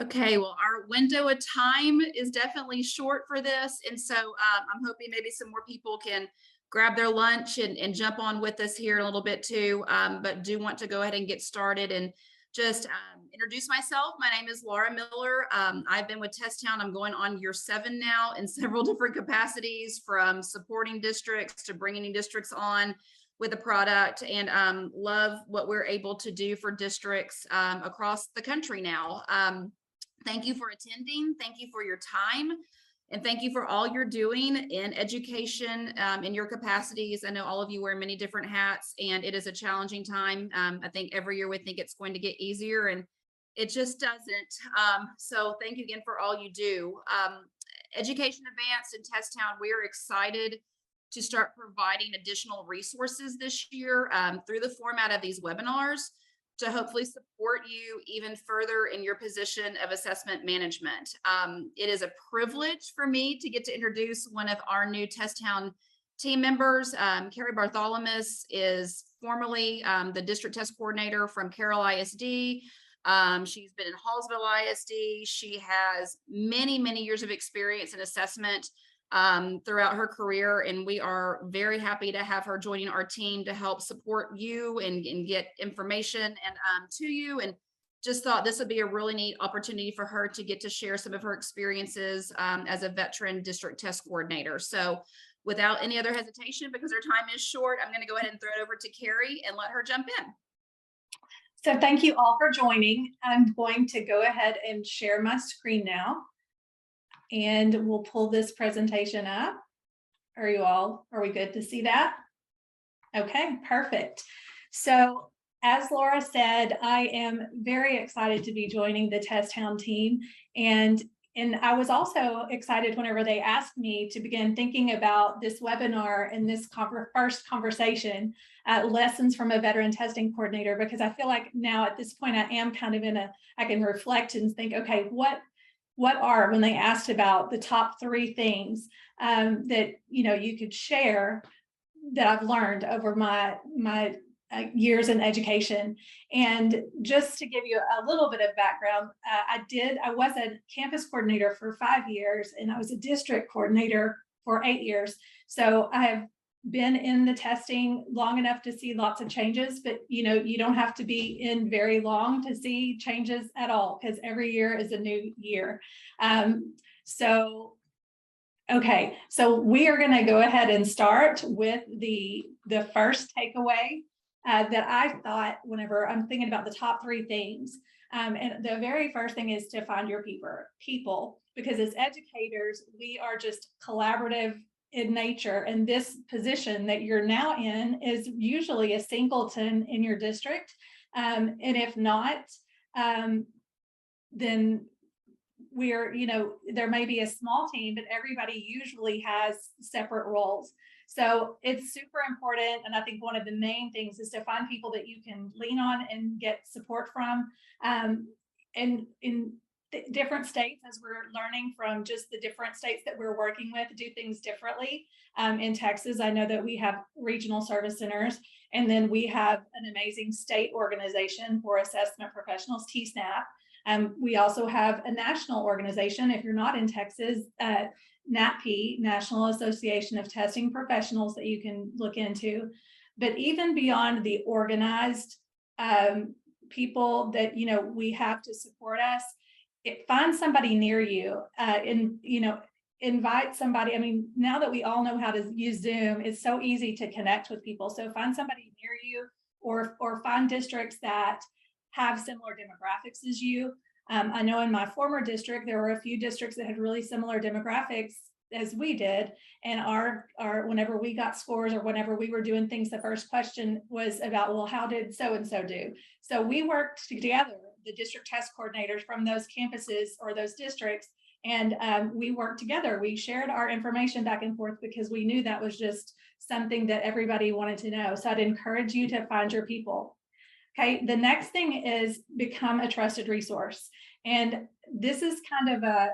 Okay, well, our window of time is definitely short for this. And so I'm hoping maybe some more people can grab their lunch and jump on with us here in a little bit too. But do want to go ahead and get started and just introduce myself. My name is Laura Miller. I've been with Testhound. I'm going on year 7 now in several different capacities, from supporting districts to bringing districts on with a product, and love what we're able to do for districts across the country now. Thank you for attending. Thank you for your time. And thank you for all you're doing in education in your capacities. I know all of you wear many different hats, and it is a challenging time. I think every year we think it's going to get easier, and it just doesn't. So thank you again for all you do. Education Advanced and Testhound, we are excited to start providing additional resources this year through the format of these webinars, to hopefully support you even further in your position of assessment management. It is a privilege for me to get to introduce one of our new Testhound team members. Carie Barthelemess is formerly the district test coordinator from Carroll ISD. She's been in Hallsville ISD. She has many, many years of experience in assessment throughout her career, and we are very happy to have her joining our team to help support you and get information and to you. And just thought this would be a really neat opportunity for her to get to share some of her experiences as a veteran district test coordinator. So without any other hesitation, because our time is short, I'm going to go ahead and throw it over to Carie and let her jump in. So thank you all for joining. I'm going to go ahead and share my screen now, and we'll pull this presentation up. Are we good to see that? Okay, perfect. So as Laura said, I am very excited to be joining the Testhound team. And I was also excited whenever they asked me to begin thinking about this webinar and this first conversation, lessons from a veteran testing coordinator, because I feel like now at this point I am kind of I can reflect and think, okay, what are, when they asked about the top 3 things that you could share that I've learned over my years in education. And just to give you a little bit of background, I was a campus coordinator for 5 years, and I was a district coordinator for 8 years. So I have been in the testing long enough to see lots of changes, but you don't have to be in very long to see changes at all, because every year is a new year. Okay, so we are going to go ahead and start with the first takeaway that I thought whenever I'm thinking about the top 3 things. And the very first thing is to find your people, because as educators, we are just collaborative in nature, and this position that you're now in is usually a singleton in your district, and if not, then we're there may be a small team, but everybody usually has separate roles. So it's super important, and I think one of the main things is to find people that you can lean on and get support from. And in different states, as we're learning from just the different states that we're working with, do things differently. In Texas, I know that we have regional service centers, and then we have an amazing state organization for assessment professionals, TSNAP. We also have a national organization, if you're not in Texas, NATP, National Association of Testing Professionals, that you can look into. But even beyond the organized people that we have to support us, find somebody near you, and invite somebody. I mean, now that we all know how to use Zoom, it's so easy to connect with people. So find somebody near you, or find districts that have similar demographics as you. I know in my former district, there were a few districts that had really similar demographics as we did. And our whenever we got scores, or whenever we were doing things, the first question was about, well, how did so-and-so do? So we worked together, the district test coordinators from those campuses or those districts, and we worked together. We shared our information back and forth, because we knew that was just something that everybody wanted to know. So I'd encourage you to find your people. Okay, the next thing is become a trusted resource. And this is kind of a,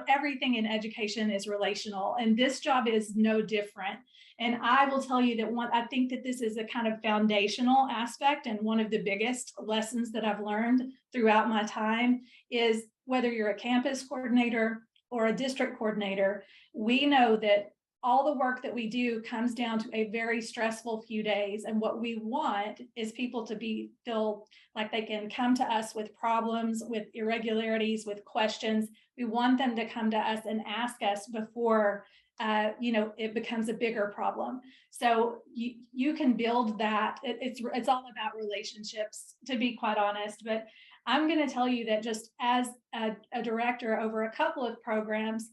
everything in education is relational, and this job is no different. And I will tell you that I think that this is a kind of foundational aspect. And one of the biggest lessons that I've learned throughout my time is whether you're a campus coordinator or a district coordinator, we know that all the work that we do comes down to a very stressful few days. And what we want is people to feel like they can come to us with problems, with irregularities, with questions. We want them to come to us and ask us before it becomes a bigger problem. So you can build that. It's all about relationships, to be quite honest. But I'm going to tell you that just as a director over a couple of programs,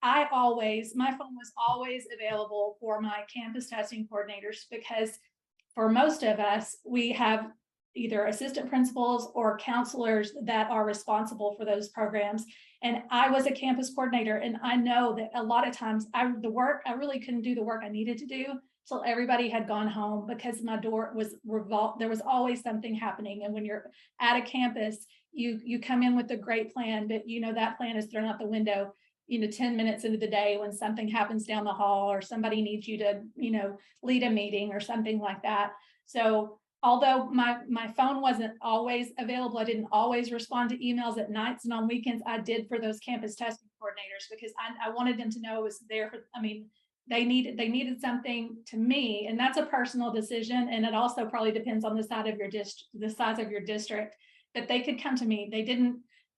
my phone was always available for my campus testing coordinators, because for most of us, we have either assistant principals or counselors that are responsible for those programs. And I was a campus coordinator, and I know that a lot of times I really couldn't do the work I needed to do till everybody had gone home, because my door was there was always something happening. And when you're at a campus, you come in with a great plan, but that plan is thrown out the window 10 minutes into the day when something happens down the hall, or somebody needs you to lead a meeting or something like that. So although my phone wasn't always available, I didn't always respond to emails at nights and on weekends. I did for those campus testing coordinators, because I wanted them to know it was there for, they needed something to me, and that's a personal decision. And it also probably depends on the size of your district, that they could come to me.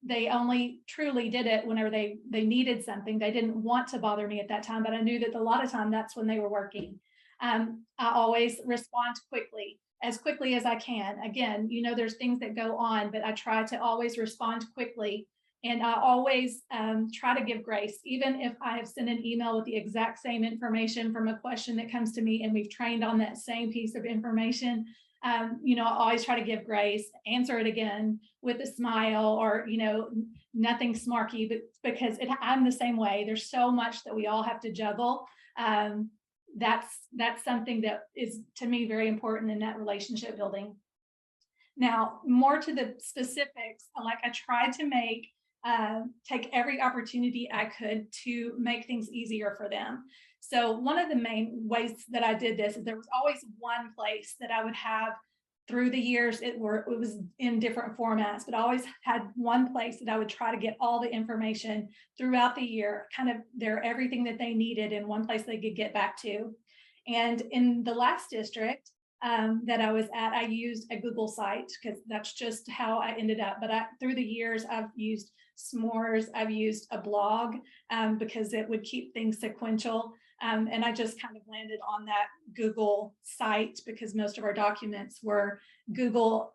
They only truly did it whenever they needed something. They didn't want to bother me at that time, but I knew that a lot of time that's when they were working. I always respond as quickly as I can. Again, there's things that go on, but I try to always respond quickly. And I always try to give grace, even if I have sent an email with the exact same information from a question that comes to me, and we've trained on that same piece of information. I always try to give grace, answer it again with a smile, or, nothing smarky, but because I'm the same way. There's so much that we all have to juggle. That's something that is, to me, very important in that relationship building. Now, more to the specifics, I tried to take every opportunity I could to make things easier for them. So one of the main ways that I did this is there was always one place that I would have through the years. It was in different formats, but I always had one place that I would try to get all the information throughout the year, kind of everything that they needed in one place they could get back to. And in the last district that I was at, I used a Google site, because that's just how I ended up. But through the years, I've used S'mores, I've used a blog because it would keep things sequential. And I just kind of landed on that Google site because most of our documents were Google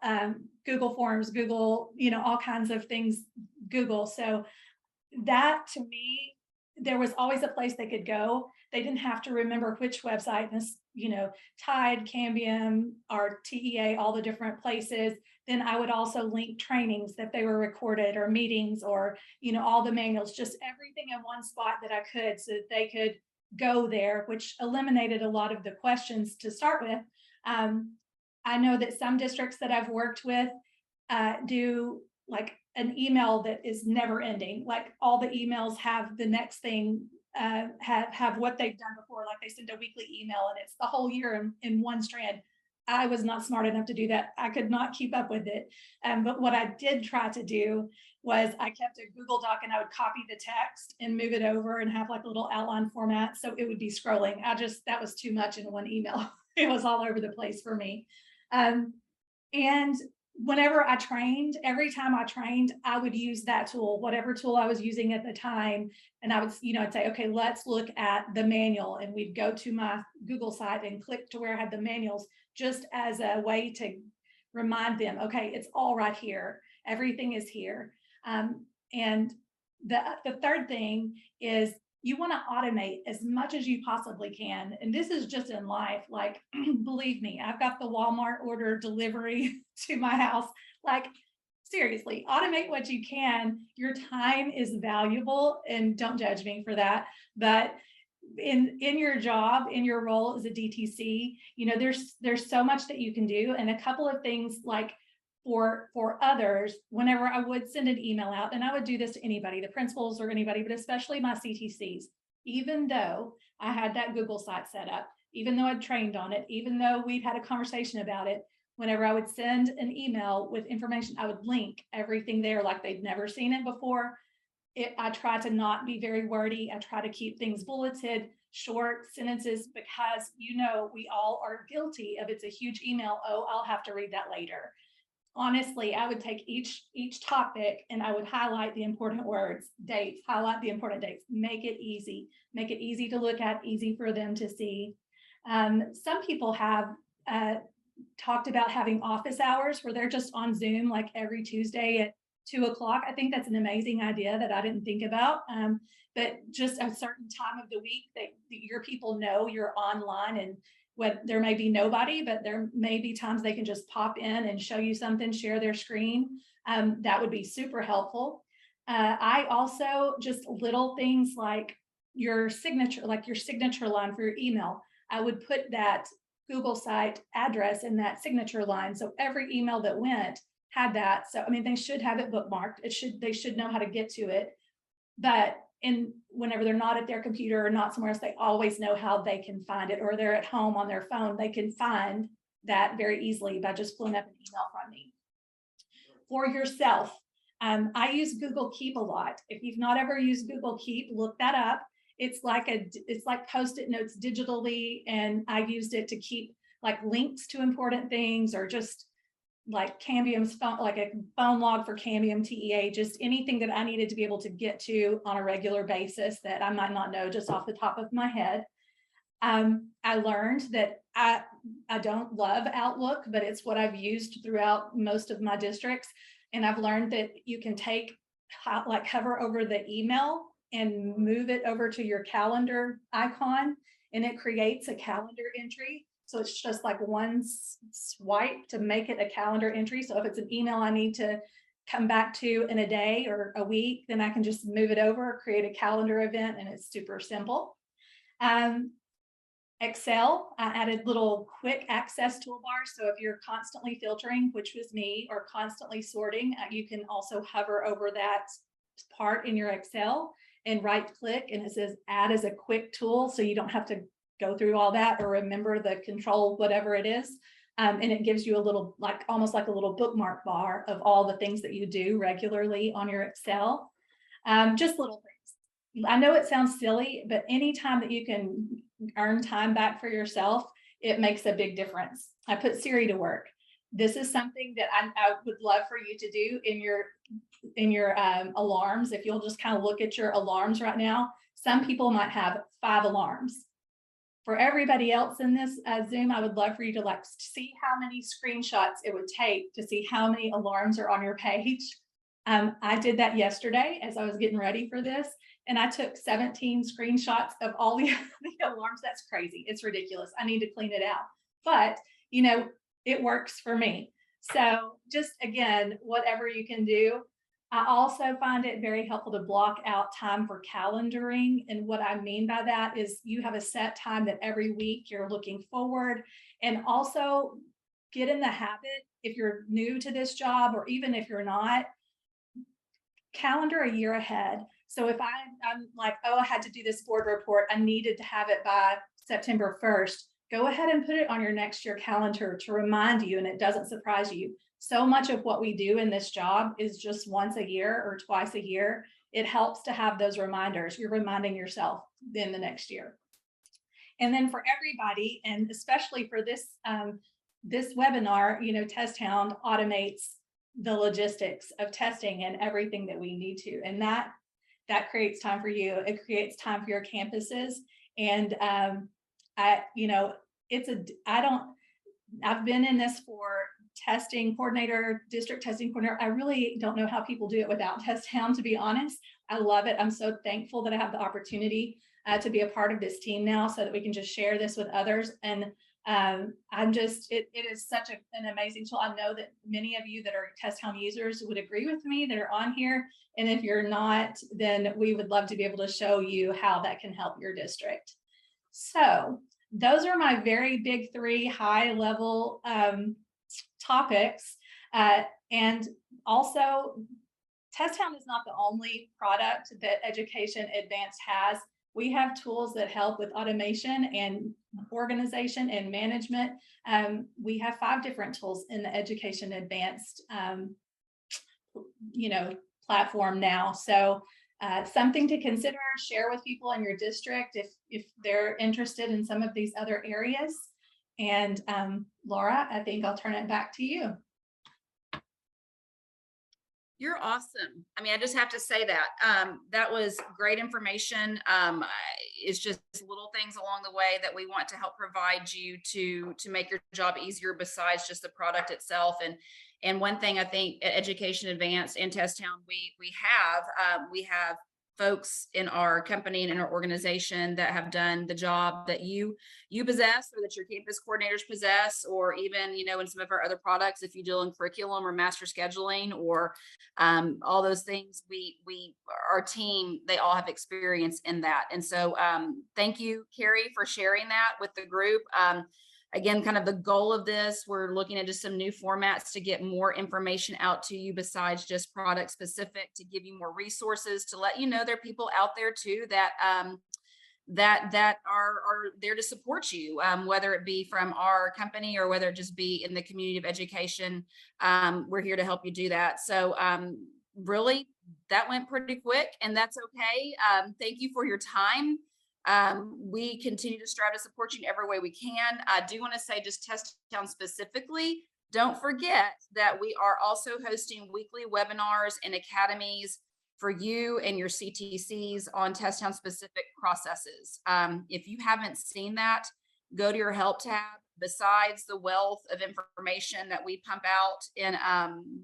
Forms, Google, all kinds of things, Google. So that, to me, there was always a place they could go. They didn't have to remember which website, Tide, Cambium, or TEA, all the different places. Then I would also link trainings that they were recorded, or meetings, or, all the manuals, just everything in one spot that I could, so that they could go there, which eliminated a lot of the questions to start with. I know that some districts that I've worked with do an email that is never ending. All the emails have the next thing, have what they've done before. They send a weekly email, and it's the whole year in one strand. I was not smart enough to do that. I could not keep up with it. But what I did try to do was I kept a Google Doc, and I would copy the text and move it over and have a little outline format. So it would be scrolling. That was too much in one email. It was all over the place for me. And whenever I trained, every time I trained, I would use that tool, whatever tool I was using at the time. And I would, I'd say, okay, let's look at the manual. And we'd go to my Google site and click to where I had the manuals, just as a way to remind them, okay, it's all right here. Everything is here. And the third thing is, you want to automate as much as you possibly can. And this is just in life. Believe me, I've got the Walmart order delivery to my house. Seriously, automate what you can. Your time is valuable, and don't judge me for that. But in your job, in your role as a DTC, there's so much that you can do. And a couple of things, for others, whenever I would send an email out, and I would do this to anybody, the principals or anybody, but especially my CTCs, even though I had that Google site set up, even though I'd trained on it, even though we've had a conversation about it, whenever I would send an email with information, I would link everything there like they'd never seen it before. I try to not be very wordy. I try to keep things bulleted, short sentences, because we all are guilty of, it's a huge email. Oh, I'll have to read that later. Honestly, I would take each topic and I would highlight the important words, dates, highlight the important dates, make it easy to look at, easy for them to see. Some people have talked about having office hours where they're just on Zoom like every Tuesday at 2 o'clock. I think that's an amazing idea that I didn't think about. But just a certain time of the week that your people know you're online, and when there may be nobody, but there may be times they can just pop in and show you something, share their screen. That would be super helpful. I also, just little things like your signature line for your email. I would put that Google site address in that signature line. So every email that went had that. So, I mean, they should have it bookmarked. They should know how to get to it. But whenever they're not at their computer or not somewhere else, they always know how they can find it, or they're at home on their phone. They can find that very easily by just pulling up an email from me. For yourself, I use Google Keep a lot. If you've not ever used Google Keep, look that up. It's like Post-it notes digitally, and I used it to keep like links to important things, or just like Cambium's phone, like a phone log for Cambium TEA, just anything that I needed to be able to get to on a regular basis that I might not know just off the top of my head. I learned that I don't love Outlook, but it's what I've used throughout most of my districts. And I've learned that you can hover over the email and move it over to your calendar icon, and it creates a calendar entry. So it's just like one swipe to make it a calendar entry. So if it's an email I need to come back to in a day or a week, then I can just move it over, create a calendar event, and it's super simple. Excel, I added little quick access toolbars. So if you're constantly filtering, which was me, or constantly sorting, you can also hover over that part in your Excel and right click, and it says add as a quick tool. So you don't have to go through all that or remember the control, whatever it is. And it gives you a little, almost like a little bookmark bar of all the things that you do regularly on your Excel. Just little things. I know it sounds silly, but anytime that you can earn time back for yourself, it makes a big difference. I put Siri to work. This is something that I would love for you to do in your alarms. If you'll just kind of look at your alarms right now, some people might have 5 alarms. For everybody else in this Zoom, I would love for you to see how many screenshots it would take to see how many alarms are on your page. I did that yesterday as I was getting ready for this, and I took 17 screenshots of all the alarms. That's crazy. It's ridiculous. I need to clean it out. But, it works for me. So just, again, whatever you can do. I also find it very helpful to block out time for calendaring. And what I mean by that is you have a set time that every week you're looking forward, and also get in the habit, if you're new to this job, or even if you're not, calendar a year ahead. So if I'm like, oh, I had to do this board report, I needed to have it by September 1st, go ahead and put it on your next year calendar to remind you, and it doesn't surprise you. So much of what we do in this job is just once a year or twice a year. It helps to have those reminders. You're reminding yourself in the next year. And then for everybody, and especially for this webinar, Testhound automates the logistics of testing and everything that we need to. And that creates time for you. It creates time for your campuses. And I've been in this for testing coordinator, district testing coordinator. I really don't know how people do it without Testhound, to be honest. I love it. I'm so thankful that I have the opportunity to be a part of this team now, so that we can just share this with others. And it is such an amazing tool. I know that many of you that are Testhound users would agree with me that are on here. And if you're not, then we would love to be able to show you how that can help your district. So those are my very big 3 high level topics. And also, Testhound is not the only product that Education Advanced has. We have tools that help with automation and organization and management. We have 5 different tools in the Education Advanced, platform now. So something to consider, share with people in your district if they're interested in some of these other areas. And Laura, I think I'll turn it back to you. You're awesome. I mean, I just have to say that that was great information. It's just little things along the way that we want to help provide you to make your job easier besides just the product itself. And one thing I think at Education Advanced and Testhound, we have folks in our company and in our organization that have done the job that you possess, or that your campus coordinators possess, or even, in some of our other products, if you deal in curriculum or master scheduling or all those things, our team, they all have experience in that. And so thank you, Carie, for sharing that with the group. Again, kind of the goal of this, we're looking at just some new formats to get more information out to you besides just product specific, to give you more resources, to let you know there are people out there too that that are there to support you, whether it be from our company or whether it just be in the community of education. We're here to help you do that. So really, that went pretty quick, and that's okay. Thank you for your time. We continue to strive to support you in every way we can. I do want to say, just Testtown specifically, don't forget that we are also hosting weekly webinars and academies for you and your CTCs on Testtown specific processes. If you haven't seen that, go to your help tab. Besides the wealth of information that we pump out in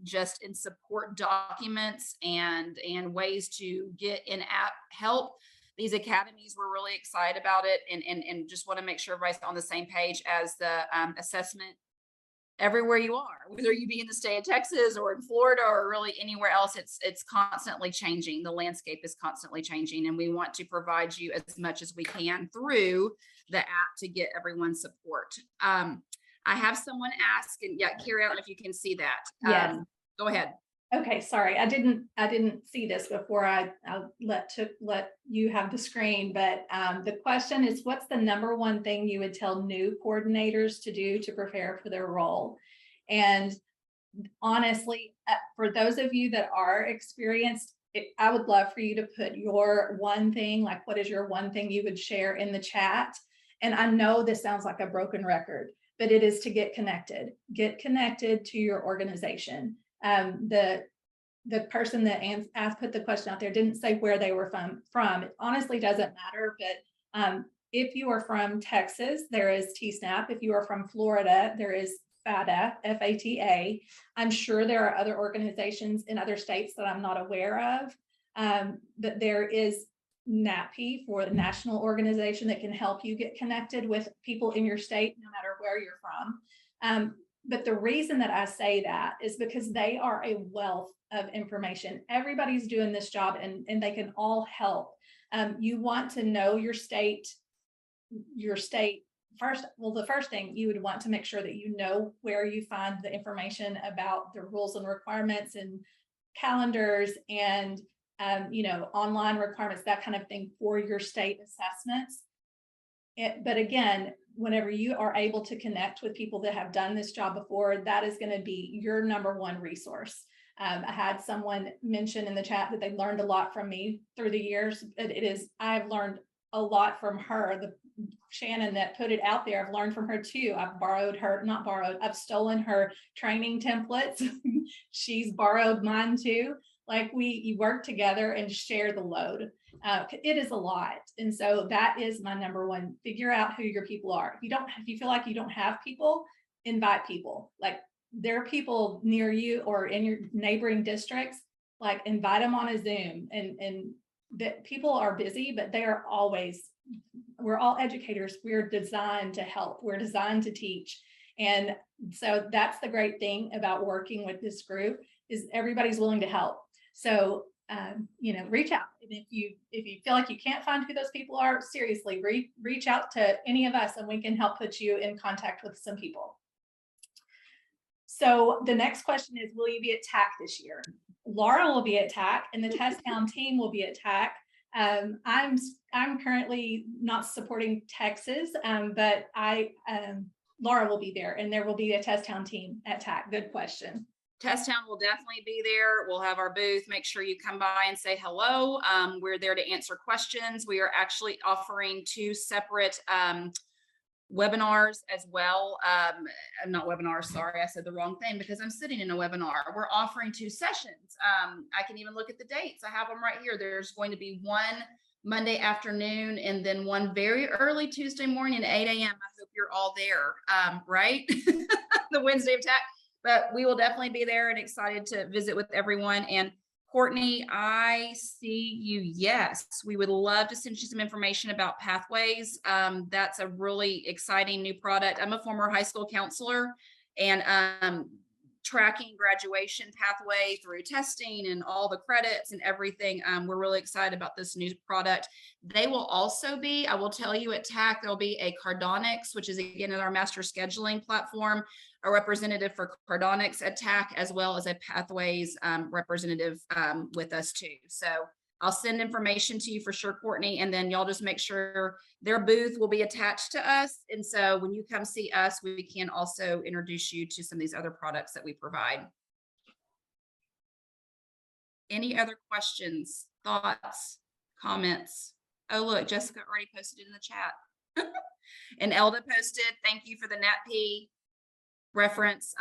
just in support documents and ways to get in-app help, these academies, we're really excited about it, and just want to make sure everybody's on the same page as the assessment everywhere you are, whether you be in the state of Texas or in Florida or really anywhere else. It's constantly changing. The landscape is constantly changing, and we want to provide you as much as we can through the app to get everyone's support. I have someone ask, and yeah, Carie, I don't know if you can see that. Yes. Go ahead. Okay, sorry, I didn't see this before I let you have the screen, but the question is, what's the number one thing you would tell new coordinators to do to prepare for their role? And honestly, for those of you that are experienced, I would love for you to put your one thing, like what is your one thing you would share, in the chat. And I know this sounds like a broken record, but it is to get connected to your organization. The person that put the question out there didn't say where they were from. It honestly doesn't matter, but if you are from Texas, there is TSNAP. If you are from Florida, there is FATA, FATA. I'm sure there are other organizations in other states that I'm not aware of, but there is NAPI, for the national organization, that can help you get connected with people in your state, no matter where you're from. But the reason that I say that is because they are a wealth of information. Everybody's doing this job, and they can all help. You want to know your state first. Well, the first thing, you would want to make sure that you know where you find the information about the rules and requirements and calendars and online requirements, that kind of thing, for your state assessments. But again, whenever you are able to connect with people that have done this job before, that is going to be your number one resource. I had someone mention in the chat that they learned a lot from me through the years. I've learned a lot from her. Shannon that put it out there, I've learned from her too. I've stolen her training templates. She's borrowed mine too. Like, you work together and share the load. It is a lot. And so that is my number one. Figure out who your people are. If you feel like you don't have people, invite people. Like, there are people near you or in your neighboring districts, like, invite them on a Zoom. And that people are busy, but we're all educators. We're designed to help. We're designed to teach. And so that's the great thing about working with this group, is everybody's willing to help. So, reach out. And if you feel like you can't find who those people are, seriously, reach out to any of us, and we can help put you in contact with some people. So So the next question is, will you be at TAC this year? Laura will be at TAC and the Testhound team will be at TAC. I'm currently not supporting Texas, but Laura will be there, and there will be a Testhound team at TAC. Good question. Testhound will definitely be there. We'll have our booth. Make sure you come by and say hello. We're there to answer questions. We are actually offering 2 separate webinars as well. Not webinars, sorry, I said the wrong thing because I'm sitting in a webinar. We're offering 2 sessions. I can even look at the dates. I have them right here. There's going to be one Monday afternoon and then one very early Tuesday morning at 8 a.m. I hope you're all there, right? The Wednesday of TAC. But we will definitely be there and excited to visit with everyone. And Courtney, I see you. Yes, we would love to send you some information about Pathways. That's a really exciting new product. I'm a former high school counselor, and tracking graduation pathway through testing and all the credits and everything. We're really excited about this new product. They will also be, I will tell you at TAC, there'll be a Cardonics, which is again in our master scheduling platform, a representative for Cardonics at TAC, as well as a Pathways representative with us too. So I'll send information to you for sure, Courtney, and then y'all just make sure their booth will be attached to us. And so when you come see us, we can also introduce you to some of these other products that we provide. Any other questions, thoughts, comments? Oh, look, Jessica already posted it in the chat. And Elda posted, thank you for the NatP reference.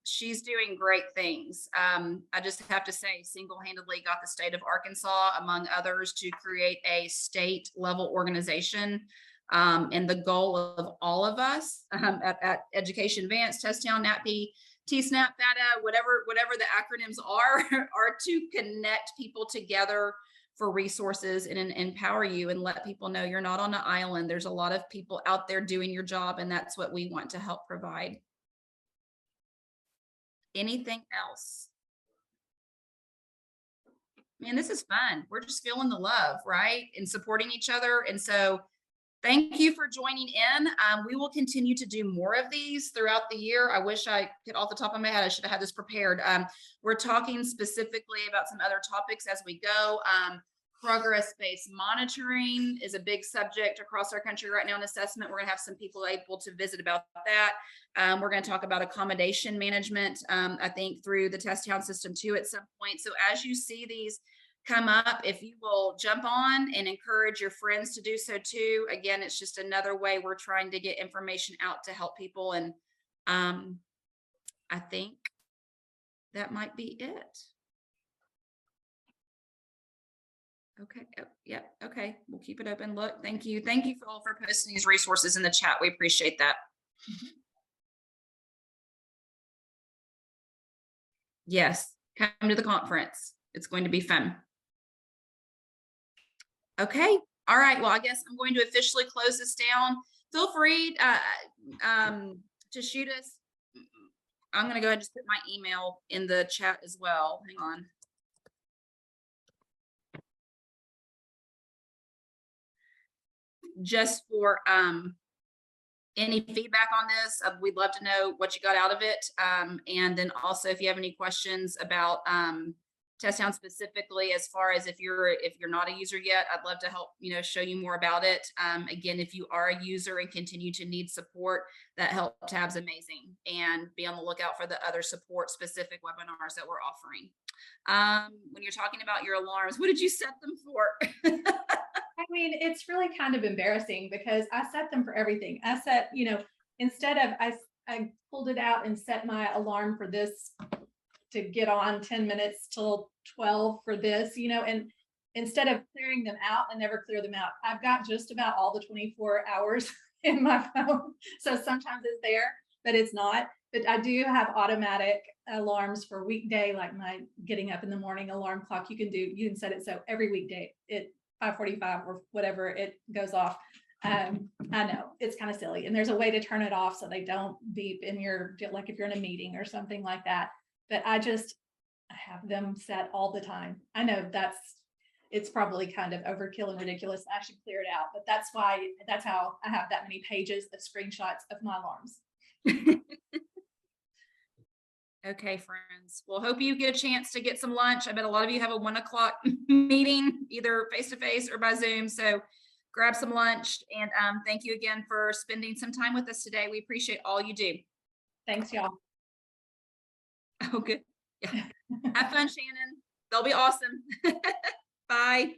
She's doing great things. I just have to say, single-handedly got the state of Arkansas, among others, to create a state level organization. And the goal of all of us at Education Advanced, Testhound, NatP, TSNAP, FATA, whatever the acronyms are to connect people together for resources and empower you and let people know you're not on an island. There's a lot of people out there doing your job, and that's what we want to help provide. Anything else? Man, this is fun. We're just feeling the love, right? And supporting each other. And so thank you for joining in. We will continue to do more of these throughout the year. I wish I could, off the top of my head, I should have had this prepared. We're talking specifically about some other topics as we go. Progress-based monitoring is a big subject across our country right now in assessment. We're going to have some people able to visit about that. We're going to talk about accommodation management, I think, through the Testhound system too at some point. So as you see these come up, if you will jump on and encourage your friends to do so too. Again, it's just another way we're trying to get information out to help people. And I think that might be it. Okay. Oh, yeah. Okay. We'll keep it open. Look, thank you. Thank you all for posting these resources in the chat. We appreciate that. Yes. Come to the conference. It's going to be fun. Okay. All right. Well, I guess I'm going to officially close this down. Feel free to shoot us. I'm going to go ahead and just put my email in the chat as well. Hang on. Just for any feedback on this, we'd love to know what you got out of it. And then also, if you have any questions about Testhound specifically, as far as if you're not a user yet, I'd love to help show you more about it. Again, if you are a user and continue to need support, that help tab's amazing, and be on the lookout for the other support specific webinars that we're offering. When you're talking about your alarms, what did you set them for? I mean, it's really kind of embarrassing because I set them for everything. I set, instead of, I pulled it out and set my alarm for this to get on 10 minutes till 12 for this, and instead of clearing them out, I never clear them out. I've got just about all the 24 hours in my phone. So sometimes it's there, but it's not. But I do have automatic alarms for weekday, like my getting up in the morning alarm clock. You can set it so every weekday it 5:45 or whatever it goes off. I know it's kind of silly, and there's a way to turn it off so they don't beep in your, like if you're in a meeting or something like that. But I have them set all the time. I know it's probably kind of overkill and ridiculous. I should clear it out, but that's how I have that many pages of screenshots of my alarms. Okay, friends. Well, hope you get a chance to get some lunch. I bet a lot of you have a 1 o'clock meeting, either face to face or by Zoom. So grab some lunch, and thank you again for spending some time with us today. We appreciate all you do. Thanks, y'all. Oh, good. Yeah. Have fun, Shannon. They'll be awesome. Bye.